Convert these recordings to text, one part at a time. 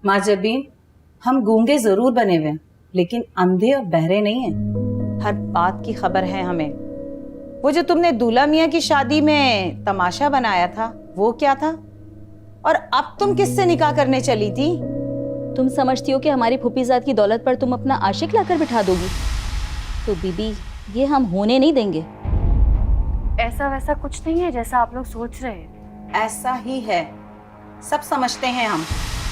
माँ जबीन, हम गूंगे जरूर बने हुए हैं लेकिन अंधे और बहरे नहीं हैं। हर बात की खबर है हमें। वो जो तुमने दूल्हा मियाँ की शादी में तमाशा बनाया था वो क्या था? और अब तुम किससे निकाह करने चली थी? तुम समझती हो कि हमारी फूफीजाद की दौलत पर तुम अपना आशिक लाकर बिठा दोगी? तो बीबी, ये हम होने नहीं देंगे। ऐसा वैसा कुछ नहीं है जैसा आप लोग सोच रहे हैं। ऐसा ही है, सब समझते हैं हम।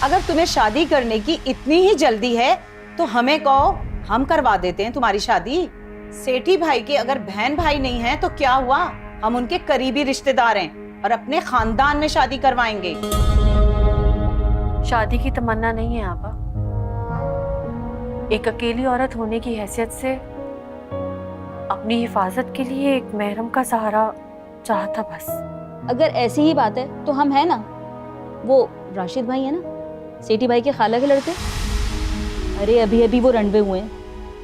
अगर तुम्हें शादी करने की इतनी ही जल्दी है तो हमें कहो, हम करवा देते हैं तुम्हारी शादी। सेठी भाई के अगर बहन भाई नहीं है तो क्या हुआ, हम उनके करीबी रिश्तेदार हैं और अपने खानदान में शादी करवाएंगे। शादी की तमन्ना नहीं है आपा। एक अकेली औरत होने की हैसियत से अपनी हिफाजत के लिए एक महरम का सहारा चाहता बस। अगर ऐसी ही बात है तो हम हैं ना, वो राशिद भाई है ना, सेठी भाई के खाला के लड़के। अरे अभी अभी वो रणवे हुए हैं,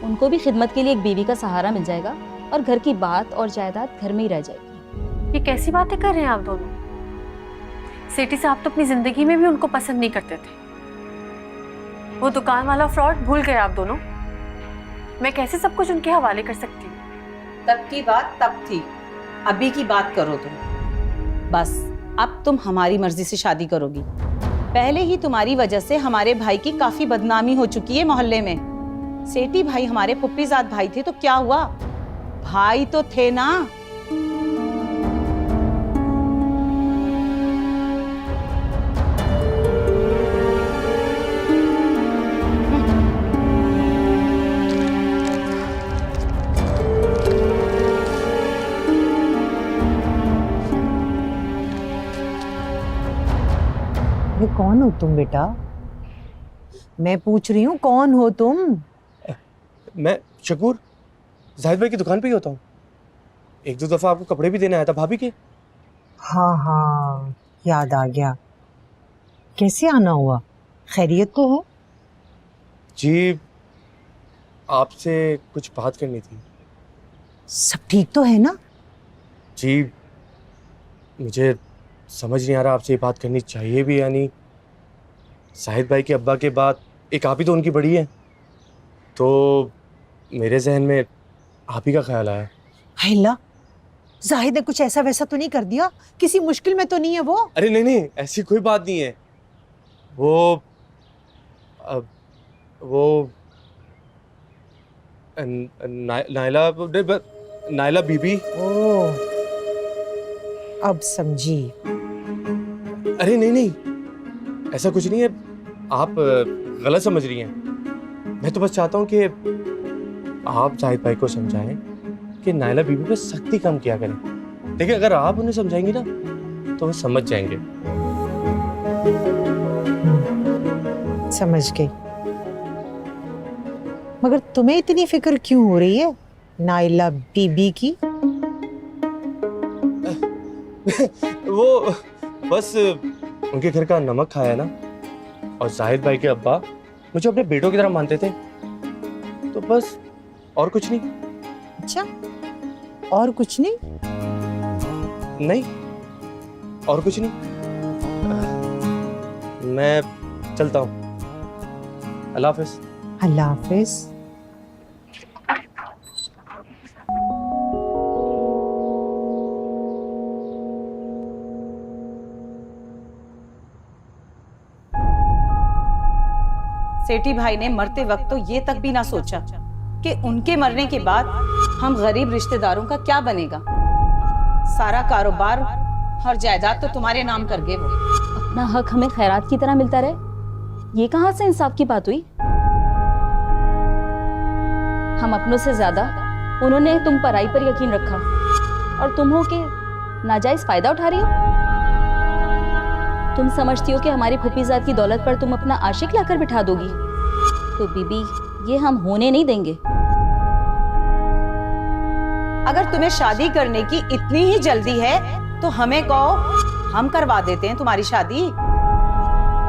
उनको भी खिदमत के लिए एक बीवी का सहारा मिल जाएगा और घर की बात और जायदाद घर में ही रह जाएगी। ये कैसी बातें कर रहे हैं आप दोनों? सेठी साहब तो अपनी जिंदगी में भी उनको पसंद नहीं करते थे। वो दुकान वाला फ्रॉड भूल गए आप दोनों। मैं कैसे सब कुछ उनके हवाले कर सकती हूँ? तब की बात तब थी, अभी की बात करो तुम। बस अब तुम हमारी मर्जी से शादी करोगी। पहले ही तुम्हारी वजह से हमारे भाई की काफी बदनामी हो चुकी है मोहल्ले में। सेठी भाई हमारे फुप्पीजाद भाई थे तो क्या हुआ, भाई तो थे ना। ये कौन हो तुम बेटा? मैं पूछ रही हूँ कौन हो तुम? मैं शकूर, जाहिद भाई की दुकान पे ही होता हूँ। एक दो दफा आपको कपड़े भी देने आया था भाभी के। हाँ हाँ, याद आ गया। कैसे आना हुआ? खैरियत तो हो? जी, आपसे कुछ बात करनी थी। सब ठीक तो है ना? जी, मुझे समझ नहीं आ रहा आपसे ये बात करनी चाहिए भी या नहीं। जाहिद भाई के अब्बा के बाद एक आप ही तो उनकी बड़ी है, तो मेरे जहन में आप ही का ख्याल आया। अल्लाह, जाहिद ने कुछ ऐसा वैसा तो नहीं कर दिया? किसी मुश्किल में तो नहीं है वो? अरे नहीं नहीं, ऐसी कोई बात नहीं है। वो वो नायला बीबी। ओह, अब समझी। अरे नहीं नहीं, ऐसा कुछ नहीं है, आप गलत समझ रही हैं। मैं तो बस चाहता हूँ कि आप जाहिद भाई को समझाएं कि नायला बीबी पे सख्ती कम किया करें। देखिए, अगर आप उन्हें समझाएंगे ना तो वो समझ जाएंगे। समझ गई। मगर तुम्हें इतनी फिक्र क्यों हो रही है नायला बीबी की? वो बस उनके घर का नमक खाया ना, और जाहिद भाई के अब्बा मुझे अपने बेटों की तरह मानते थे, तो बस, और कुछ नहीं। अच्छा, और कुछ नहीं? नहीं, और कुछ नहीं। मैं चलता हूँ। अल्लाह हाफिज। अल्लाह हाफिज। सेठी भाई ने मरते वक्त तो ये तक भी ना सोचा कि उनके मरने के बाद हम गरीब रिश्तेदारों का क्या बनेगा। सारा कारोबार और जायदाद तो तुम्हारे नाम कर गए वो। अपना हक हमें खैरात की तरह मिलता रहे, ये कहाँ से इंसाफ की बात हुई? हम अपनों से ज्यादा उन्होंने तुम पर आई पर यकीन रखा, और तुम हो के नाजायज फायदा उठा रही हो। तुम समझती हो कि हमारी फूफीजाद की दौलत पर तुम अपना आशिक लाकर बिठा दोगी? तो बीबी, ये हम होने नहीं देंगे। अगर तुम्हें शादी करने की इतनी ही जल्दी है तो हमें कहो, हम करवा देते हैं तुम्हारी शादी।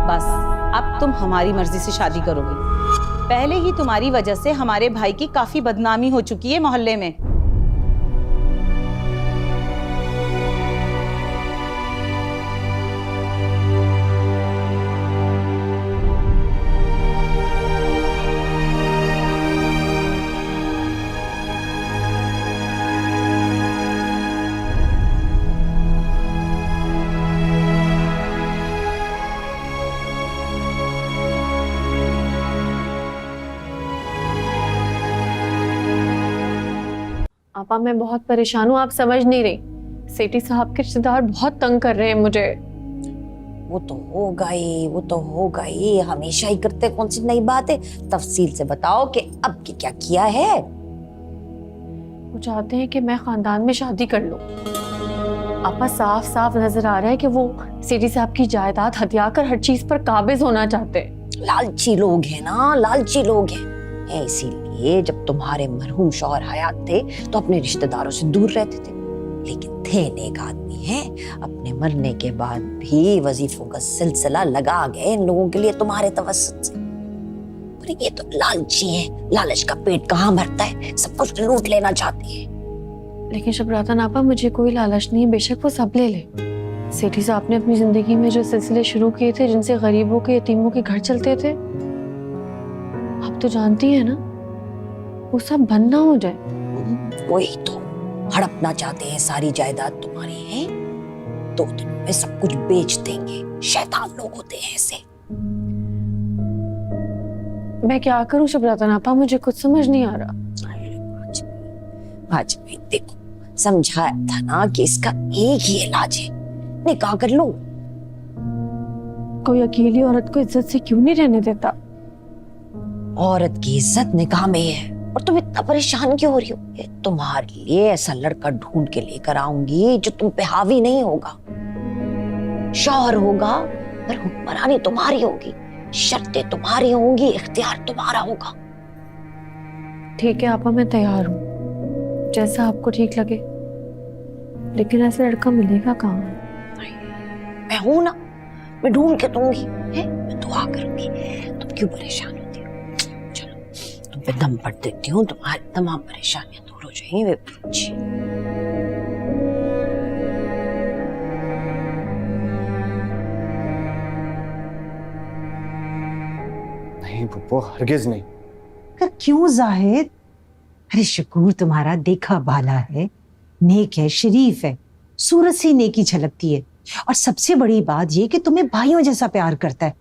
बस अब तुम हमारी मर्जी से शादी करोगी। पहले ही तुम्हारी वजह से हमारे भाई की काफी बदनामी हो चुकी है मोहल्ले में। आपा मैं बहुत परेशान हूँ, आप समझ नहीं रही। सेठी साहब के रिश्तेदार बहुत तंग कर रहे हैं मुझे। वो तो होगा ही, वो तो होगा ही, हमेशा ही करते, कौन सी नई बात है। तफसील से बताओ कि अब की क्या किया है। वो चाहते हैं कि मैं खानदान में शादी कर लूं। आपा साफ साफ नजर आ रहा है कि वो सेठी साहब की जायदाद हथिया कर हर चीज पर काबिज होना चाहते हैं। लालची लोग हैं ना, लालची लोग हैं। इसीलिए जब तुम्हारे मरहूम शौहर हयात थे तो अपने रिश्तेदारों से दूर रहते थे, लेकिन थे नेक आदमी हैं। अपने मरने के बाद भी वजीफों का सिलसिला लगा गए इन लोगों के लिए तुम्हारे तवस्सुत से। पर ये तो लालची हैं, लालच का पेट कहाँ भरता है, सब कुछ लूट लेना चाहते हैं। लेकिन शबरातन आपा मुझे कोई लालच नहीं है, बेशक वो सब ले ले। सेठी साहब ने अपनी जिंदगी में जो सिलसिले शुरू किए थे, जिनसे गरीबों के यतीमों के घर चलते थे, आप तो जानती हैं ना, वो सब बंद ना हो जाए। वही तो हड़पना चाहते हैं सारी जायदाद तुम्हारी है। 2 दिनों में सब कुछ बेच देंगे। शैतान लोग होते हैं ऐसे। मैं क्या करूं शबरातन आपा, मुझे कुछ समझ नहीं आ रहा। आज भी देखो समझाया था ना कि इसका एक ही इलाज है, निकाह कर लो। कोई अकेली औरत को इज्जत से क्यों नहीं रहने देता? औरत की इज्जत निकाह में है, और तुम इतना परेशान क्यों हो रही हो? ये तुम्हारे लिए ऐसा लड़का ढूंढ के लेकर आऊंगी जो तुम पे हावी नहीं होगा। शौहर होगा पर हुक्मरानी तुम्हारी होगी, शर्तें तुम्हारी होंगी, इख्तियार तुम्हारा होगा। ठीक है आपा, मैं तैयार हूँ, जैसा आपको ठीक लगे। लेकिन ऐसा लड़का मिलेगा कहाँ? मैं हूं ना, मैं ढूंढ के दूंगी, है? मैं दुआ करूंगी। तुम क्यों परेशान होती हो? चलो तुम पे दम पड़ देती हूँ, तुम्हारी तमाम परेशानियां दूर हो जाएंगी। वे पूछी नहीं पप्पू, हरगिज नहीं। कर क्यों जाहिद? अरे शकूर तुम्हारा देखा भाला है, नेक है, शरीफ है, सूरत से नेकी झलकती है, और सबसे बड़ी बात ये कि तुम्हें भाइयों जैसा प्यार करता है।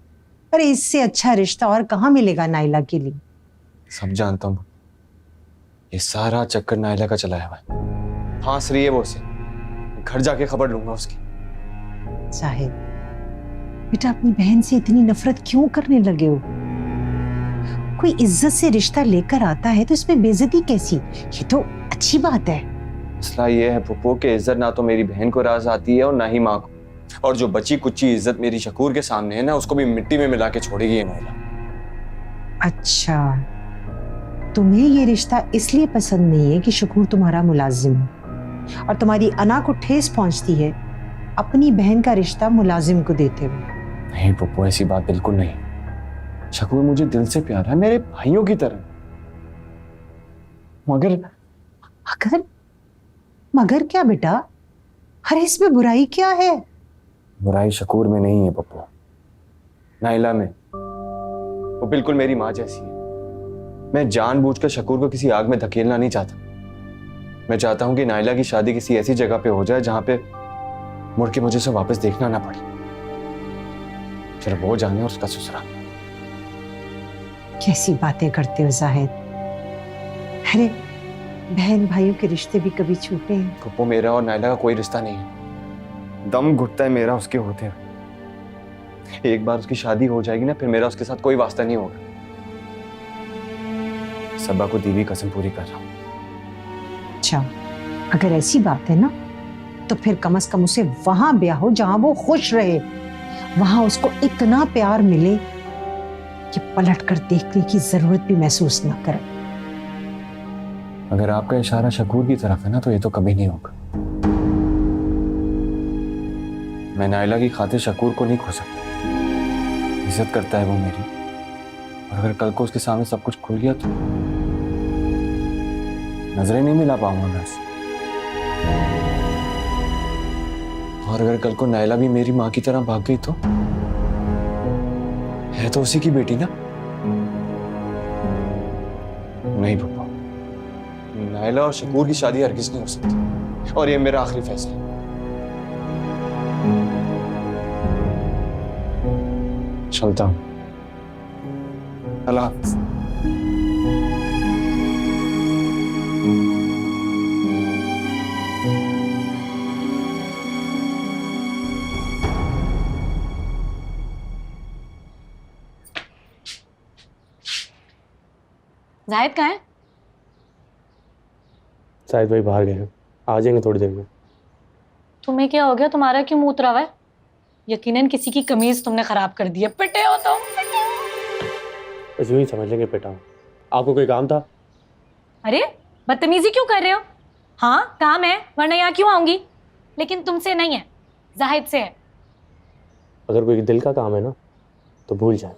अरे इससे अच्छा रिश्ता और कहाँ मिलेगा नाइला के लिए? सब जानता हूँ, ये सारा चक्कर नाइला का चलाया हुआ है। फांस रही है वो उसे, घर जाके खबर लूंगा उसकी। जाहिद बेटा, अपनी बहन से इतनी नफरत क्यों करने लगे हो? कोई इज्जत से रिश्ता लेकर आता है तो इसमें बेइज्जती कैसी? ये तो अच्छी बात है। मसला ये है पप्पू कि इज्जत ना तो मेरी बहन को राज आती है और ना ही माँ को, और जो बची कुची इज्जत मेरी शकूर के सामने है ना, उसको भी मिट्टी में मिला के छोड़ेगी ये नाइला। अच्छा, तुम्हें ये रिश्ता इसलिए पसंद नहीं है कि शकूर तुम्हारा मुलाजिम है, और तुम्हारी अना को ठेस पहुंचती है अपनी बहन का रिश्ता मुलाजिम को देते हुए। नहीं पप्पू, ऐसी बात बिल्कुल नहीं। शकूर मुझे दिल से प्यार है, मेरे भाइयों की तरह। मगर मगर मगर क्या बेटा? अरे इसमें बुराई क्या है? बुराई शकूर में नहीं है पप्पू, नाइला में। वो बिल्कुल मेरी माँ जैसी है। मैं जानबूझकर शकूर को किसी आग में धकेलना नहीं चाहता। मैं चाहता हूं कि नाइला की शादी किसी ऐसी जगह पे हो जाए जहां पे मुड़ के मुझे उसे वापस देखना ना पड़े। फिर वो जाने और उसका ससुराल। कैसी बातें करते हो जाहिद? अरे बहन भाइयों के रिश्ते भी कभी छूटे हैं? पप्पू, मेरा और नाइला का कोई रिश्ता नहीं है। दम घुटता है मेरा उसके होते हुए। एक बार उसकी शादी हो जाएगी ना, फिर मेरा उसके साथ कोई वास्ता नहीं होगा। सबा को दी हुई कसम पूरी कर रहा हूं। अच्छा, अगर ऐसी बात है ना, तो फिर कम से कम उसे वहां ब्याह हो जहां वो खुश रहे, वहां उसको इतना प्यार मिले कि पलट कर देखने की जरूरत भी महसूस ना करे। अगर आपका इशारा शकूर की तरफ है ना, तो ये तो कभी नहीं होगा। मैं नाइला की खातिर शकूर को नहीं खो सकता। इज्जत करता है वो मेरी, और अगर कल को उसके सामने सब कुछ खुल गया तो नजरें नहीं मिला पाऊंगा मैं उससे। और अगर कल को नाइला भी मेरी माँ की तरह भाग गई तो? है तो उसी की बेटी ना। नहीं पप्पा, नाइला और शकूर की शादी हरगिज नहीं हो सकती, और ये मेरा आखिरी फैसला है। चलता हूं। अल्लाह हाफिज। जाहिद कहाँ है? शायद भाई बाहर गए हैं, आ जाएंगे थोड़ी देर में। तुम्हें क्या हो गया? तुम्हारा क्यों मुंह उतरा हुआ है? यकीनन किसी की कमीज तुमने खराब कर दी है। पिटे हो तुम, पिटे हो। बस यूं ही समझ लेंगे बेटा। आपको कोई काम था? अरे बदतमीजी क्यों कर रहे हो? हाँ काम है, वरना यहाँ क्यों आऊंगी? लेकिन तुमसे नहीं है, जाहिद से है। अगर कोई दिल का काम है ना तो भूल जाए,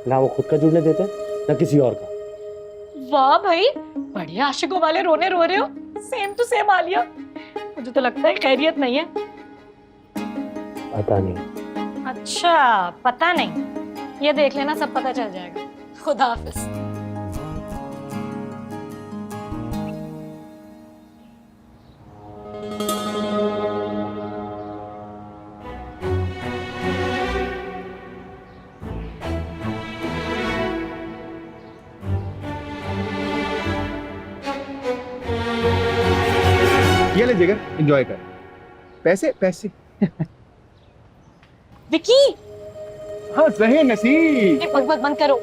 ना वो खुद का जुड़ने देते ना किसी और का। वाह भाई, बड़े आशिकों वाले रोने रो रहे हो। Same to same Alia. मुझे तो लगता है खैरियत नहीं है। पता नहीं। अच्छा पता नहीं, ये देख लेना, सब पता चल जाएगा। खुदा हाफिज। ये ले जिगर, एंजॉय कर। पैसे पैसे। विकी, हाँ सही नसीब। ये बकबक बंद करो।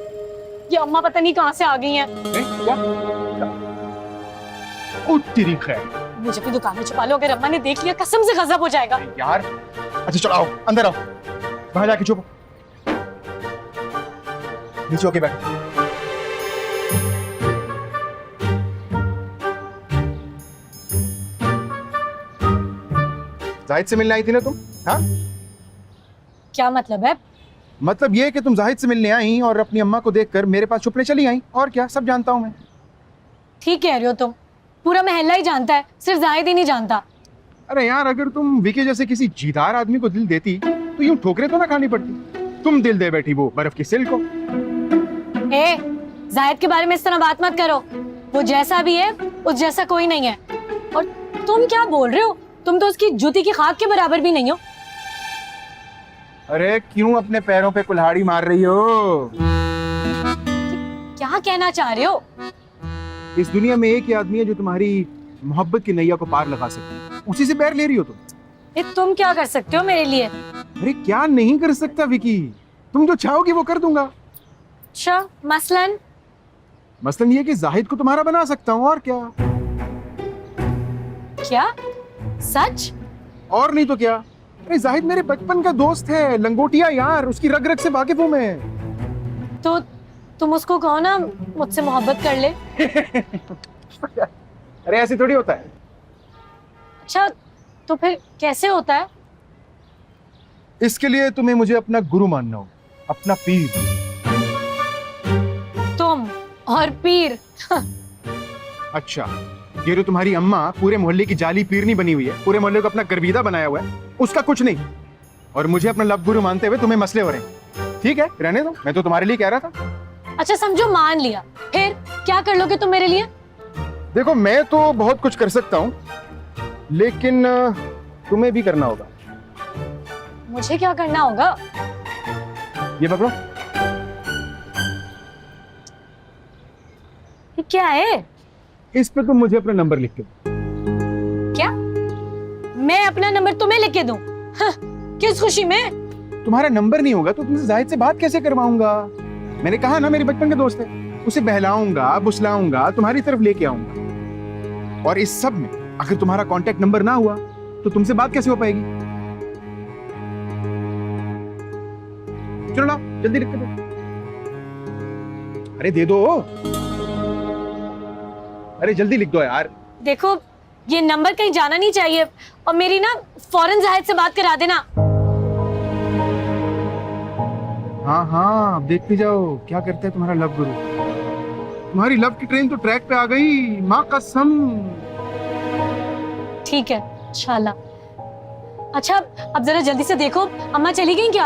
ये अम्मा पता नहीं कहाँ से आ गई हैं। क्या? ओ तेरी खैर। मुझे भी दुकान में छुपा लो, अगर अम्मा ने देख लिया कसम से गजब हो जाएगा। यार अच्छा चलो आओ अंदर आओ, बाहर जाके छुपो, नीचे होके बैठो। जाहिद से मिलने आई थी ना तुम? हाँ क्या मतलब है? मतलब ये कि तुम जाहिद से मिलने आई और अपनी अम्मा को देखकर मेरे पास छुपने चली आई, और क्या, सब जानता हूं मैं। ठीक कह रहे हो तुम, पूरा मोहल्ला ही जानता है, सिर्फ जाहिद ही नहीं जानता। अरे यार अगर तुम विकी जैसे किसी जीदार आदमी को दिल देती तो यूं ठोकरें तो ना खानी पड़ती। तुम दिल दे बैठी वो बर्फ की सिल को। ए, जाहिद के बारे में इस तरह बात मत करो। वो जैसा भी है उस जैसा कोई नहीं है। और तुम क्या बोल रहे हो? तुम तो उसकी जूती की खाक के बराबर भी नहीं हो। अरे क्यों अपने पैरों पे कुल्हाड़ी मार रही हो? क्या कहना चाह रहे हो? इस दुनिया में एक ही आदमी है जो तुम्हारी मोहब्बत की नैया को पार लगा सकता है, उसी से पैर ले रही हो तुम। ए, तुम क्या कर सकते हो मेरे लिए? अरे क्या नहीं कर सकता विकी, तुम जो चाहोगी वो कर दूंगा। अच्छा मसलन? मसलन ये कि जाहिद को तुम्हारा बना सकता हूँ, और क्या। क्या सच? और नहीं तो क्या। अरे जाहिद मेरे बचपन का दोस्त है, लंगोटिया यार, उसकी रग रग से वाकिफ हूँ मैं। तो तुम उसको कहो ना मुझसे मोहब्बत कर ले। अरे ऐसे थोड़ी होता है। अच्छा तो फिर कैसे होता है? इसके लिए तुम्हें मुझे अपना गुरु मानना हो, अपना पीर। तुम और पीर? अच्छा ये जो तुम्हारी अम्मा पूरे मोहल्ले की जाली पीरनी बनी हुई है, पूरे मोहल्ले को अपना गर्विदा बनाया हुआ है, उसका कुछ नहीं, और मुझे अपना लब गुरु मानते हुए तुम्हें मसले हो रहे हैं। ठीक है रहने दो, मैं तो तुम्हारे लिए कह रहा था। अच्छा समझो मान लिया, फिर क्या कर लोगे तुम मेरे लिए? देखो मैं तो बहुत कुछ कर सकता हूँ, लेकिन तुम्हें भी करना होगा। मुझे क्या करना होगा? ये पकड़ो। ये क्या है? इस पे तुम मुझे अपना नंबर लिख के दो। क्या मैं अपना नंबर तुम्हें लिख के दूं? हाँ, किस खुशी में? तुम्हारा नंबर नहीं होगा तो तुमसे जाहिद से बात कैसे करवाऊंगा? मैंने कहा ना मेरी बचपन का दोस्त है, उसे बहलाऊंगा बुसलाऊंगा, तुम्हारी तरफ लेके आऊंगा। और इस सब में अगर तुम्हारा कांटेक्ट नंबर ना हुआ तो तुमसे बात कैसे हो पाएगी? चलो लाओ जल्दी लिख के दो। अरे दे दो, अरे जल्दी लिख दो यार। देखो ये नंबर कहीं जाना नहीं चाहिए, और मेरी ना फौरन जाहिद से बात करा देना। हाँ हाँ अब देखते जाओ क्या करता है तुम्हारा लव गुरु। तुम्हारी लव की ट्रेन तो ट्रैक पे आ गई, माँ कसम। ठीक है इंशाल्लाह। अच्छा अब जरा जल्दी से देखो, अम्मा चली गई क्या?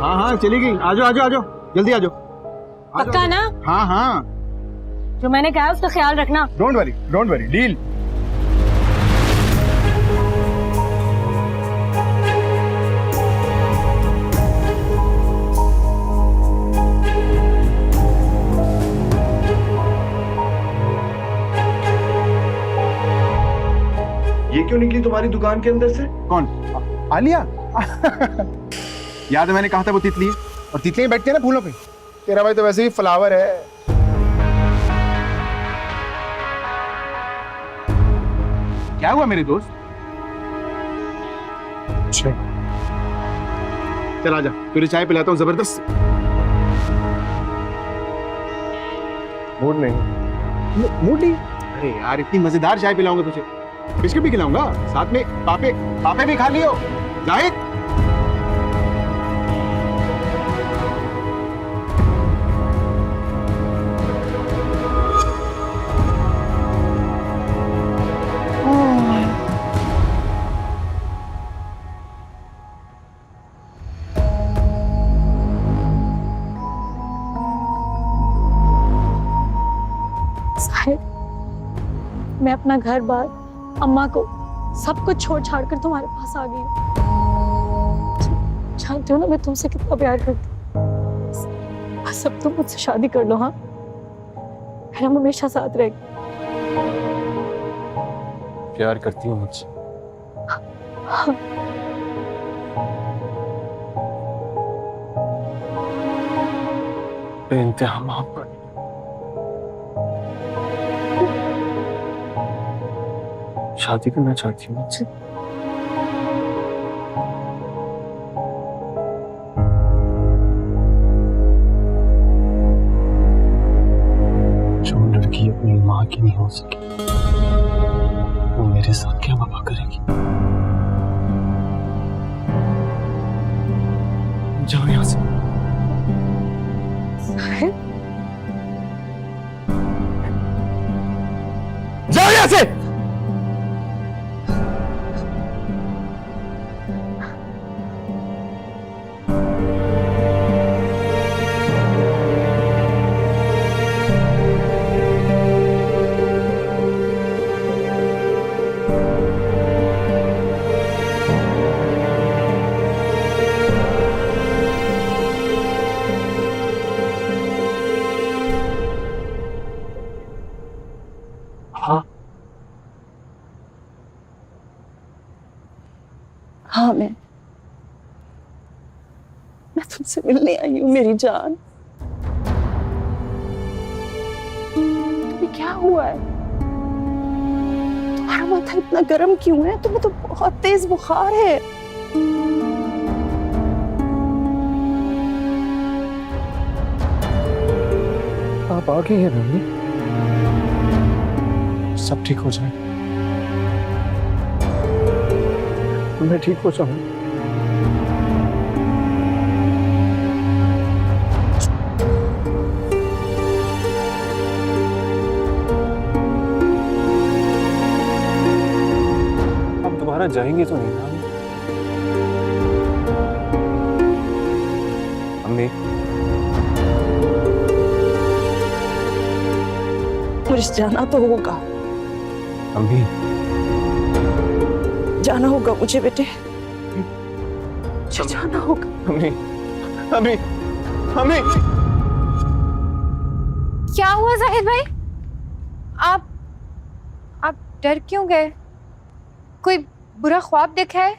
हाँ हाँ चली गई, आ जाओ आ जाओ आ जाओ, जल्दी आ जाओ। पक्का ना? हाँ हाँ जो मैंने कहा उसका ख्याल रखना। Don't worry deal. ये क्यों निकली तुम्हारी दुकान के अंदर से? कौन? आलिया? याद है मैंने कहा था वो तितली है, और तितलियां बैठती है ना फूलों पे। तेरा भाई तो वैसे ही फ्लावर है। क्या हुआ मेरे दोस्त? चल आजा, तुझे चाय पिलाता हूँ जबरदस्त। मूड नहीं। मूड नहीं? अरे यार इतनी मजेदार चाय पिलाऊंगा तुझे, बिस्किट भी खिलाऊंगा साथ में। पापे पापे भी खा लियो जाहिद। साहिब, मैं अपना घर बार, अम्मा को, सब कुछ छोड़ छाड़ कर तुम्हारे पास आ गई हूँ। जानते हो ना मैं तुमसे कितना प्यार करती हूँ। बस अब तुम मुझसे शादी कर लो, हाँ? फिर हम हमेशा साथ रहेंगे। प्यार करती हूँ मुझसे? हाँ। बेइंतहा मोहब्बत। शादी करना चाहती हूँ मुझसे? जो लड़की अपनी माँ की नहीं हो सकी वो मेरे साथ क्या वफा करेगी? जाओ यहाँ से। जाओ यहाँ से। हाँ, मैं तुमसे मिलने आई हूँ मेरी जान। तुम्हें क्या हुआ है? तुम्हारा माथा इतना गर्म क्यों है? तुम्हें तो बहुत तेज बुखार है। आप आ गए हैं मम्मी, सब ठीक हो जाए, मैं ठीक हो जाऊँ। अब दोबारा जाएंगे तो नहीं ना अम्मी? मुझे जाना तो होगा, अम्मी जाना होगा मुझे बेटे, मुझे जाना होगा। अम्मी अम्मी अम्मी। क्या हुआ जाहिद भाई? आप डर क्यों गए? कोई बुरा ख्वाब देखा है?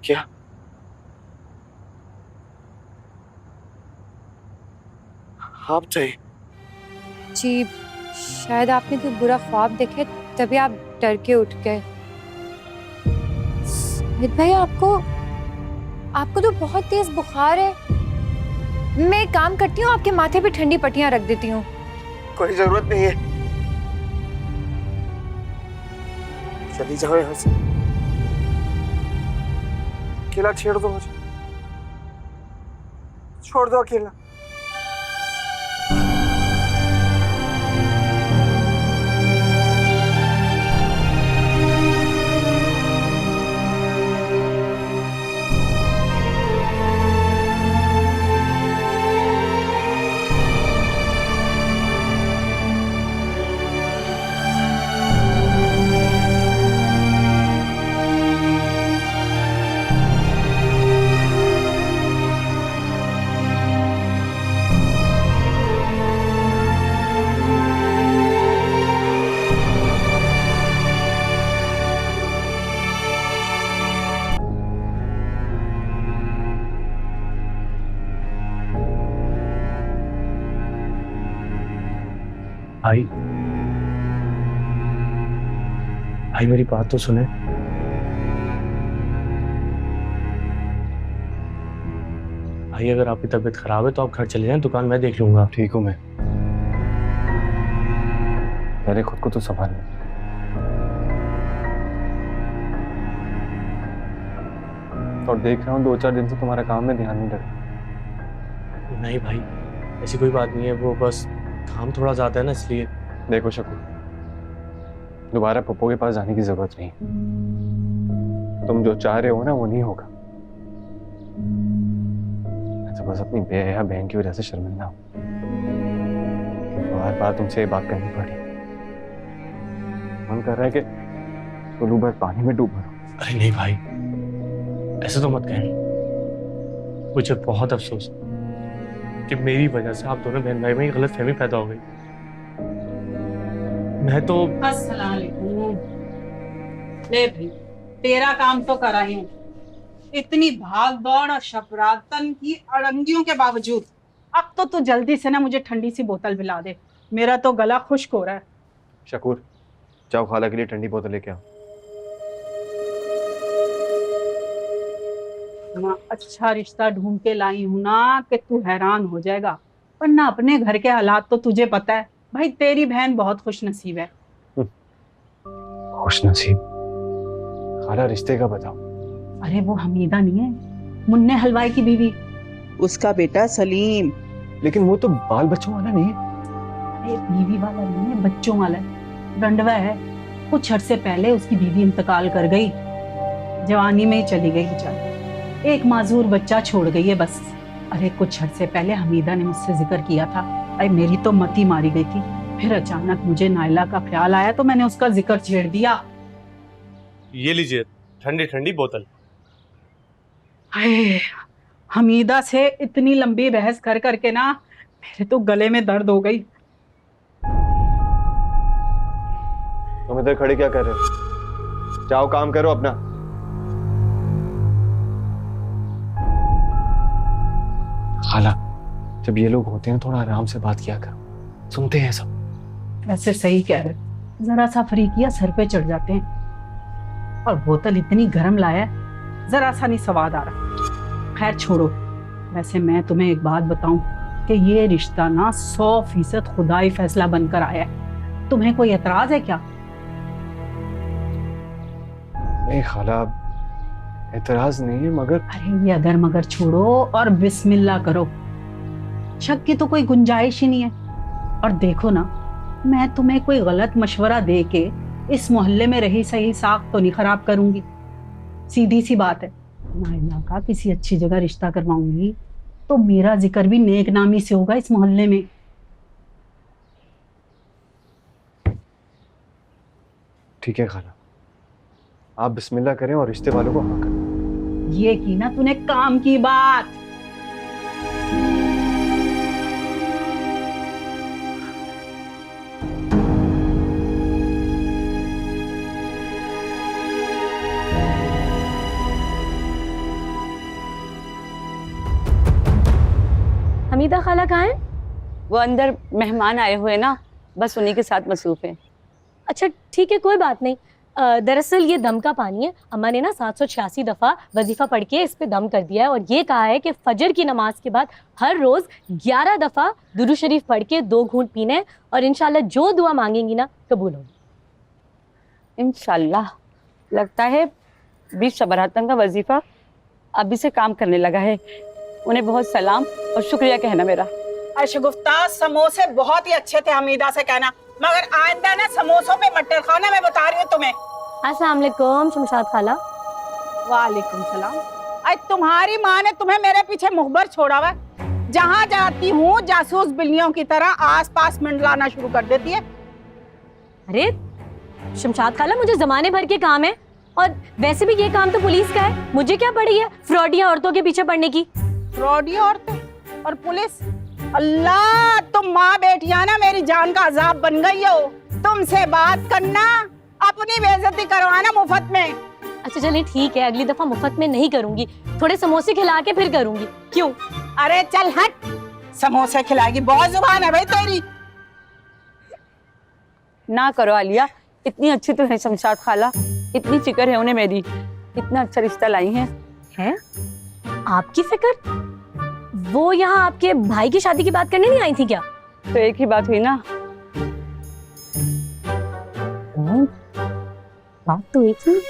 क्या? आप चाहिए? जी, शायद आपने कोई बुरा ख्वाब देखे तभी आप डर के उठ गए। जाहिद भाई, आपको तो बहुत तेज बुखार है। मैं एक काम करती हूँ, आपके माथे पे ठंडी पट्टियां रख देती हूँ। कोई जरूरत नहीं है, चली जाओ यहाँ से। अकेला छेड़ दो मुझे, छोड़ दो अकेला। भाई भाई मेरी बात तो सुने। भाई अगर आपकी तबीयत खराब है तो आप घर चले जाएं, दुकान मैं देख लूंगा। ठीक हूँ मैं, पहले खुद को तो संभाल। और देख रहा हूँ 2-4 दिन से तुम्हारा काम में ध्यान नहीं लगा। नहीं भाई ऐसी कोई बात नहीं है, वो बस काम थोड़ा ज्यादा है ना इसलिए। देखो शकूर, दोबारा पप्पू के पास जाने की जरूरत नहीं। तुम जो चाह रहे हो ना वो नहीं होगा। मैं तो बस अपनी बेहया बहन की वजह से शर्मिंदा हूँ। बार बार तुमसे ये बात करनी पड़ी। मन कर रहा है कि टुल्लू भर पानी में डूब मरो। अरे नहीं भाई ऐसे तो मत कहना, मुझे बहुत अफसोस है कि मेरी वजह से आप दोनों बहन भाई में गलतफहमी पैदा हो गई। मैं तो अस्सलाम वालेकुम। ले भाई तेरा काम तो करा ही हूँ। इतनी भाग दौड़ और शपरातन की अड़ंगियों के बावजूद अब तो तू जल्दी से ना मुझे ठंडी सी बोतल पिला दे, मेरा तो गला खुश्क हो रहा है। शकूर जाओ खाला के लिए ठंडी बोतल लेके आओ। इतना अच्छा रिश्ता ढूंढ के लाई हूं ना कि तू हैरान हो जाएगा, वरना अपने घर के हालात तो तुझे पता है। भाई तेरी बहन बहुत खुश नसीब है। खुश नसीब? खाला रिश्ते का बताओ। अरे वो हमीदा नहीं है, मुन्ने हलवाई की बीवी, उसका बेटा सलीम। लेकिन वो तो बाल बच्चों वाला नहीं है। अरे बीवी वाला नहीं है, बच्चों वाला है, रंडवा है। कुछ अर्से पहले उसकी बीवी इंतकाल कर गई, जवानी में ही चली गई बेचारी। एक माजूर बच्चा छोड़ गई है बस। अरे कुछ अर्से पहले हमीदा ने मुझसे जिक्र किया था, अरे मेरी तो मती मारी गई थी। फिर अचानक मुझे नायला का ख्याल आया तो मैंने उसका जिक्र छेड़ दिया। ये लीजिए ठंडी ठंडी बोतल। हाय, हमीदा से इतनी लंबी बहस कर करके ना मेरे तो गले में दर्द हो गई। तुम इधर खड़े क्या कर रहे हो? जाओ काम करो अपना। खाला जब ये लोग होते हैं थोड़ा आराम से बात किया करो, सुनते हैं सब। वैसे सही कह रहे, जरा सा फरीकिया सर पे चढ़ जाते हैं। और बोतल इतनी गर्म लाया है, जरा सा नहीं स्वाद आ रहा। खैर छोड़ो, वैसे मैं तुम्हें एक बात बताऊं कि ये रिश्ता ना 100% खुदाई फैसला बनकर आया है। तुम्हें कोई एतराज है क्या? नहीं खाला एतराज नहीं है, मगर अरे ये अगर मगर छोड़ो और बिस्मिल्लाह करो। शक की तो कोई गुंजाइश ही नहीं है। और देखो ना, मैं तुम्हें कोई गलत मशवरा दे के इस मोहल्ले में रही सही साख तो नहीं खराब करूंगी। सीधी सी बात है, नायला का किसी अच्छी जगह रिश्ता करवाऊंगी तो मेरा जिक्र भी नेक नामी से होगा इस मोहल्ले में। ठीक है खाला, आप बिस्मिल्लाह करें और रिश्ते वालों को हाँ करें। ये की ना तूने काम की बात। हमीदा खाला कहाँ है? वो अंदर मेहमान आए हुए ना, बस उन्हीं के साथ मसरूफ है। अच्छा ठीक है, कोई बात नहीं। दरअसल ये दम का पानी है। अम्मा ने ना 786 दफ़ा वजीफ़ा पढ़ के इस पे दम कर दिया है और ये कहा है कि फजर की नमाज के बाद हर रोज़ 11 दफ़ा दुरूद शरीफ पढ़ के 2 घूंट पीने हैं और इंशाल्लाह जो दुआ मांगेंगी ना कबूल होगी। इंशाल्लाह। लगता है 20 शबरातन का वजीफा अभी से काम करने लगा है। उन्हें बहुत सलाम और शुक्रिया कहना मेरा। शगुफ्ता, समोसे बहुत ही अच्छे थे, हमीदा से कहना, मगर आइंदा ना समोसों पे मटर खाना, मैं बता रही हूँ तुम्हें। अस्सलाम वालेकुम शमशाद खाला। वालेकुम सलाम। आज तुम्हारी माँ ने तुम्हें मेरे पीछे मुखबर छोड़ा हुआ है। जहाँ जाती हूँ जासूस बिल्लियों की तरह आसपास मंडलाना शुरू कर देती है। अरे शमशाद खाला, मुझे जमाने भर के काम है और वैसे भी ये काम तो पुलिस का है। मुझे क्या पड़ी है फ्रॉडिया औरतों के पीछे पड़ने की? फ्रॉडिया औरतें और पुलिस? अल्लाह, तुम माँ बेटियां ना मेरी जान का अजाब बन गई हो। तुमसे बात करना, अपनी बेइज्जती करवाना मुफ्त में। अच्छा चलिए ठीक है, अगली दफा मुफ्त में नहीं करूंगी, थोड़े समोसे खिला के फिर करूंगी। क्यों? अरे चल हट, समोसे खिलाएगी? बहुत जुबान है भाई तेरी। ना करो आलिया, इतनी अच्छी तो है शमशाद खाला, इतनी फिक्र है उन्हें मेरी, इतना अच्छा रिश्ता लाई है। हैं? आपकी फिक्र? वो यहाँ आपके भाई की शादी की बात करने नहीं आई थी क्या? तो एक ही बात हुई ना। बात तो एक ही।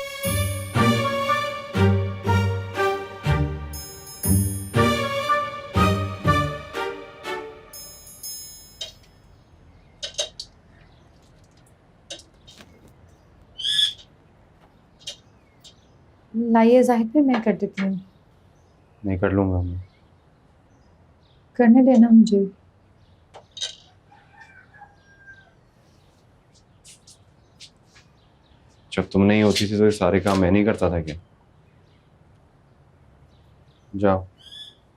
लाइए जाहिद भी मैं कर देती हूँ। नहीं कर लूंगा मैं। करने देना मुझे। जब तुम नहीं होती थी तो ये सारे काम मैं नहीं करता था क्या? जाओ,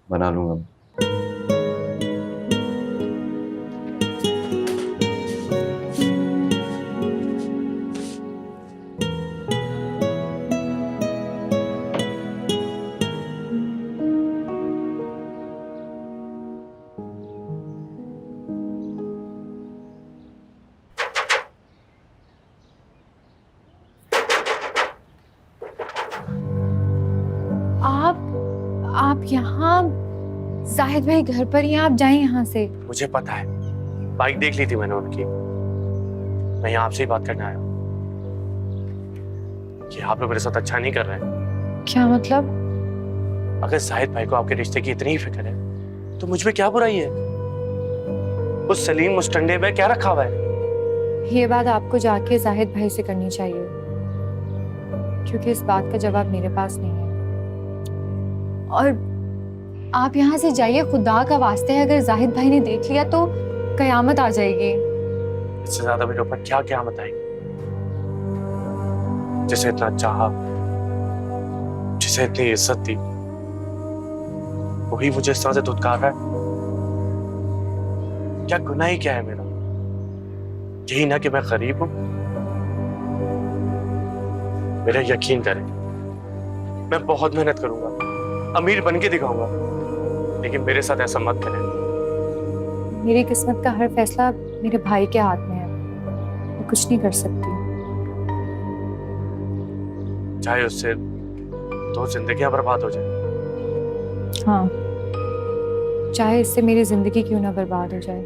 बना लूंगा मैं। आप यहाँ? जाहिद भाई घर पर ही, आप जाएं यहाँ से। मुझे पता है, बाइक देख ली थी मैंने उनकी। मैं यहाँ आपसे ही बात करने आया हूँ कि आप लोग मेरे साथ अच्छा नहीं कर रहे हैं। क्या मतलब? अगर जाहिद भाई को आपके रिश्ते की इतनी ही फिक्र है तो मुझ में क्या बुराई है? उस सलीम मुस्टंडे में क्या रखा हुआ है? ये बात आपको जाके जाहिद भाई से करनी चाहिए, क्योंकि इस बात का जवाब मेरे पास नहीं है। और आप यहाँ से जाइए, खुदा का वास्ते है, अगर जाहिद भाई ने देख लिया तो कयामत आ जाएगी। इससे ज्यादा मेरे ऊपर क्या क़यामत आएगी? जिसे इतना चाहा, जिसे इतनी इज्जत दी, वही मुझे इस तरह से धुतकार रहा है। क्या गुनाह ही क्या है मेरा? यही ना कि मैं गरीब हूं। मेरा यकीन करें, मैं बहुत मेहनत करूंगा, अमीर बन के दिखाऊंगा, लेकिन मेरे साथ ऐसा मत करें। मेरी किस्मत का हर फैसला मेरे भाई के हाथ में है, मैं कुछ नहीं कर सकती। चाहे उससे 2 जिंदगियां बर्बाद हो जाए। हाँ, चाहे इससे मेरी जिंदगी क्यों ना बर्बाद हो जाए,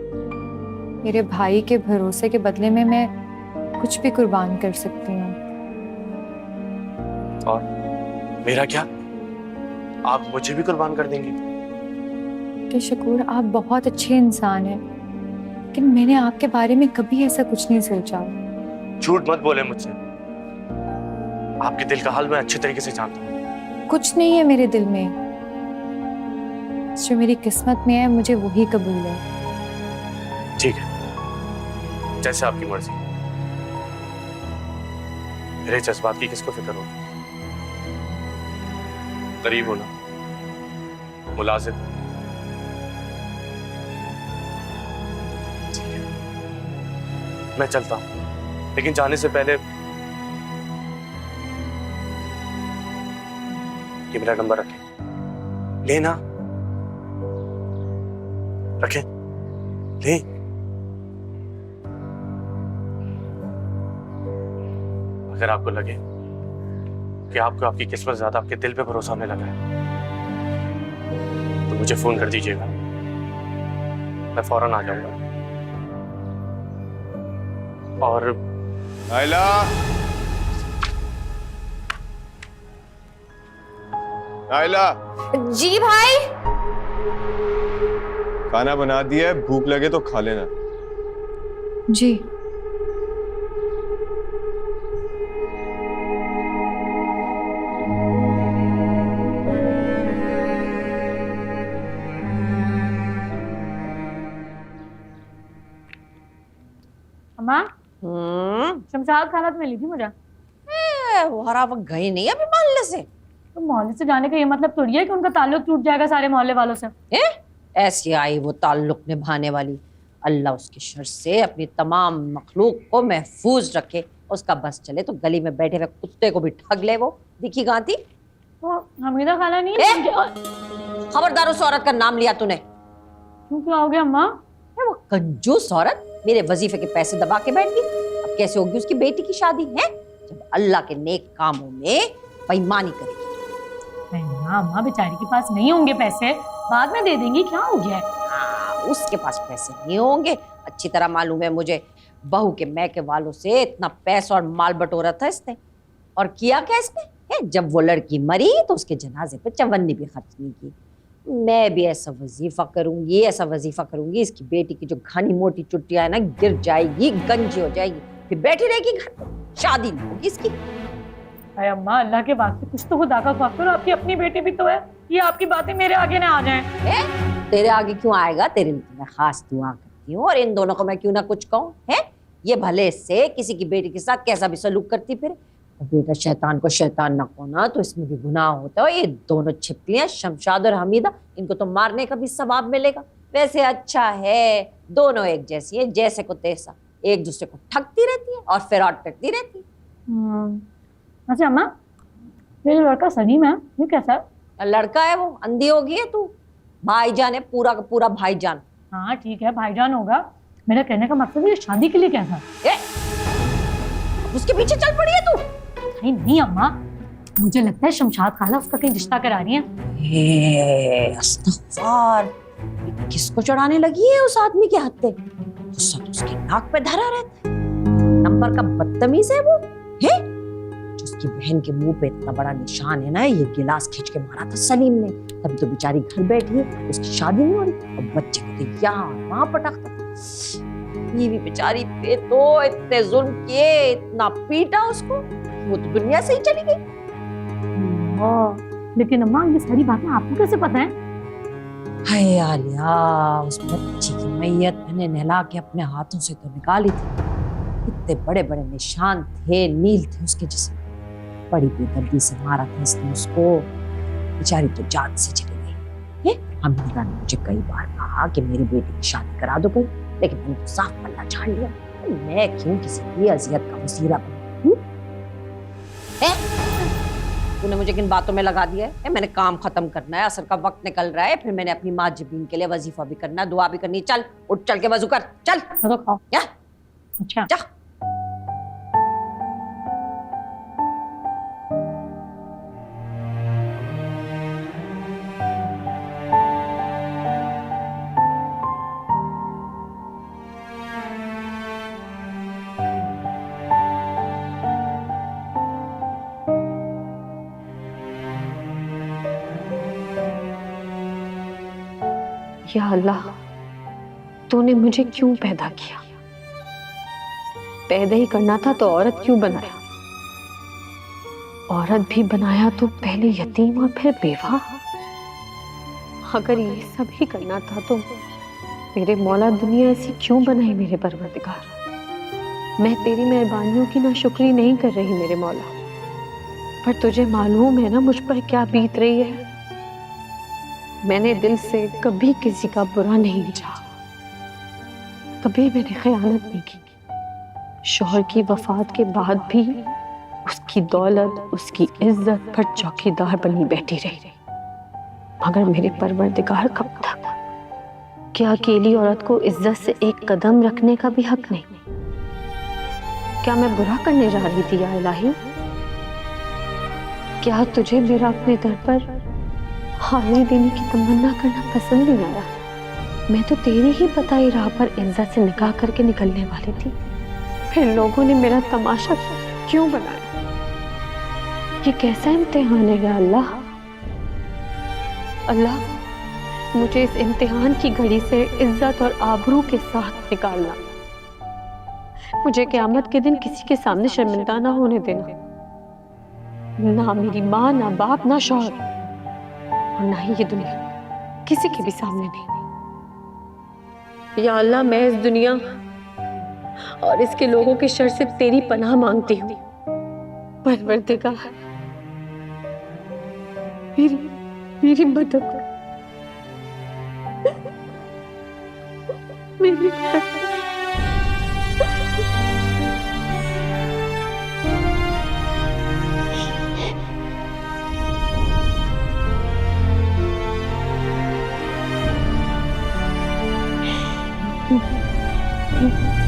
मेरे भाई के भरोसे के बदले में मैं कुछ भी कुर्बान कर सकती हूँ। और मेरा क्या? आप मुझे भी कुर्बान कर देंगे? कि शकूर, आप बहुत अच्छे इंसान हैं, लेकिन मैंने आपके बारे में कभी ऐसा कुछ नहीं सोचा। झूठ मत बोले मुझसे। आपके दिल का हाल मैं अच्छे तरीके से जानता हूँ। कुछ नहीं है मेरे दिल में, जो मेरी किस्मत में है मुझे वही कबूल है। ठीक है, जैसे आपकी मर्जी। मेरे जज्बात की किसको फिक्र होगी? गरीब हो ना, मुलाजिम। ठीक है, मैं चलता हूं, लेकिन जाने से पहले ये मेरा नंबर रखें। लेना, रखें, ले। अगर आपको लगे कि आपको आपकी किस्मत ज्यादा आपके दिल पे भरोसा होने लगा है तो मुझे फोन कर दीजिएगा, मैं फौरन आ जाऊंगा। और आयला, आयला, जी भाई। खाना बना दिया है, भूख लगे तो खा लेना। जी। अम्मा, शमशाद खाला तो मिली थी मुझे। वो हरा वक्त गई नहीं अभी मोहल्ले से। तो मोहल्ले से जाने का ये मतलब थोड़ी है कि उनका ताल्लुक टूट जाएगा सारे मोहल्ले वालों से। ऐसी आई वो ताल्लुक निभाने वाली। अल्लाह उसके शर से अपनी तमाम मखलूक को महफूज रखे। उसका बस चले तो गली में बैठे हुए कुत्ते को भी ठग ले। वो दिखी गाती तो हमीदा खाला नहीं है। खबरदार उस औरत का नाम लिया तूने। क्यों, क्या हो गया अम्मा? वो कंजूस औरत मेरे वजीफे के पैसे दबा के बैठ गई। अब कैसे होगी उसकी बेटी की शादी है जब अल्लाह के नेक कामों में बेईमानी करेगी? नहीं माँ, अम्मा बेचारी के पास नहीं होंगे पैसे, बाद में दे देंगी, क्या हो गया है? हाँ, उसके पास पैसे नहीं होंगे, अच्छी तरह मालूम है मुझे। बहू के मैके वालों से इतना पैसा और माल बटोरा था इसने, और किया क्या इसने? जब वो लड़की मरी तो उसके जनाजे पे चवन्नी भी खर्च नहीं की। मैं भी ऐसा वजीफा करूंगी, ऐसा वजीफा करूंगी, इसकी बेटी की जो घनी मोटी चुट्टियां है ना गिर जाएगी, गंजी हो जाएगी, फिर बैठी रहेगी घर पे, शादी नहीं होगी इसकी। अरे अम्मा, अल्लाह के वास्ते कुछ तो खुदा का खौफ करो, आपकी अपनी बेटी भी तो है, ये आपकी बातें मेरे आगे ना आ जाएं। तेरे आगे क्यों आएगा? तेरे लिए मैं खास दुआ करती हूँ, और इन दोनों को मैं क्यों ना कुछ कहूँ है? ये भले से किसी की बेटी के साथ कैसा भी सलूक करती फिर, बेटा शैतान को शैतान न खोना, तो इसमें भी गुनाह होता है। ये दोनों छिपकलियां शमशाद और हमीदा, इनको तो मारने का भी सवाब मिलेगा। वैसे अच्छा है, दोनों एक जैसी है, जैसे को तैसा, एक दूसरे को ठगती रहती है और फ्रॉड करती रहती है। अच्छा अम्मा, ये जो लड़का सलीम है, ये कैसा है? लड़का है वो, अंधी होगी है तू। भाईजान है, पूरा का पूरा भाईजान। हाँ ठीक है, भाईजान होगा। मेरा कहने का मकसद है, शादी के लिए कैसा? उसके पीछे चल पड़ी है तू? नहीं नहीं अम्मा, मुझे लगता है शमशाद खाला उसका कहीं रिश्ता करा रही है। अस्तगफार, किसको चढ़ाने लगी है उस आदमी के हाथ पे? गुस्सा तो उसकी नाक पे धरा रहता है। नंबर का बदतमीज है वो, है? उसकी बहन के मुंह पे इतना बड़ा निशान है ना, ये गिलास खींच के मारा था सलीम ने, तभी तो बेचारी घर बैठी है, उसकी शादी नहीं हो रही, और बच्चे को तो यहाँ वहां पटाखता था। बीवी बेचारी पे तो इतने जुल्म किए, इतना पीटा उसको, वो तो दुनिया से ही चली गई। लेकिन अम्मा, ये सारी बातें आपको कैसे पता है? हाय आलिया, उस बच्ची की मैयत मैंने नहला के अपने हाथों से तो निकाली थी। इतने बड़े बड़े निशान थे, नील थे उसके जिस्म, बड़ी बेदर्दी से मारा था इसने उसको, बेचारी तो जान से चली गई। हमीदा ने मुझे कई बार कहा कि मेरी बेटी की शादी करा दो कोई, लेकिन मैंने तो साफ पल्ला झाड़ लिया। मैं क्यों किसी की अजियत का वसीला बनूं? तूने मुझे किन बातों में लगा दिया है? मैंने काम खत्म करना है, असर का वक्त निकल रहा है, फिर मैंने अपनी माँ जबीन के लिए वजीफा भी करना है, दुआ भी करनी है। चल उठ, चल के वजू कर, चल। क्या? अच्छा जा। या अल्लाह, तूने मुझे क्यों पैदा किया? पैदा ही करना था तो औरत क्यों बनाया? औरत भी बनाया तो पहले यतीम और फिर बेवा। अगर ये सब ही करना था तो मेरे मौला दुनिया ऐसी क्यों बनाई मेरे परवरदिगार? मैं तेरी मेहरबानियों की नाशुक्री नहीं कर रही मेरे मौला, पर तुझे मालूम है ना मुझ पर क्या बीत रही है। मैंने दिल से कभी किसी का बुरा नहीं चाहा, कभी मैंने खयानत नहीं की। शौहर की वफात के बाद भी उसकी दौलत, उसकी इज्जत पर चौकीदार बनी बैठी रही। मगर मेरे परवरदिगार कब तक? क्या अकेली औरत को इज्जत से एक कदम रखने का भी हक नहीं? क्या मैं बुरा करने जा रही थी या इलाही? क्या तुझे मेरा अपने दर पर हाजिरी देने की तमन्ना करना पसंद नहीं आया? मैं तो तेरी ही बताई राह पर इज्जत से निकाह करके निकलने वाली थी, फिर लोगों ने मेरा तमाशा क्यों बनाया? ये कैसा इम्तिहान है अल्लाह? अल्लाह, मुझे इस इम्तिहान की घड़ी से इज्जत और आबरू के साथ निकालना। मुझे क़यामत के दिन किसी के सामने शर्मिंदा ना होने देना, ना मेरी माँ, ना बाप, ना शौहर, और ना ही ये दुनिया, किसी के भी सामने नहीं। या अल्लाह, मैं इस दुनिया और इसके लोगों के शर से तेरी पनाह मांगती हूँ। परवरदिगार, मेरी मदद कर, मेरी मदद कर। Mm-hmm.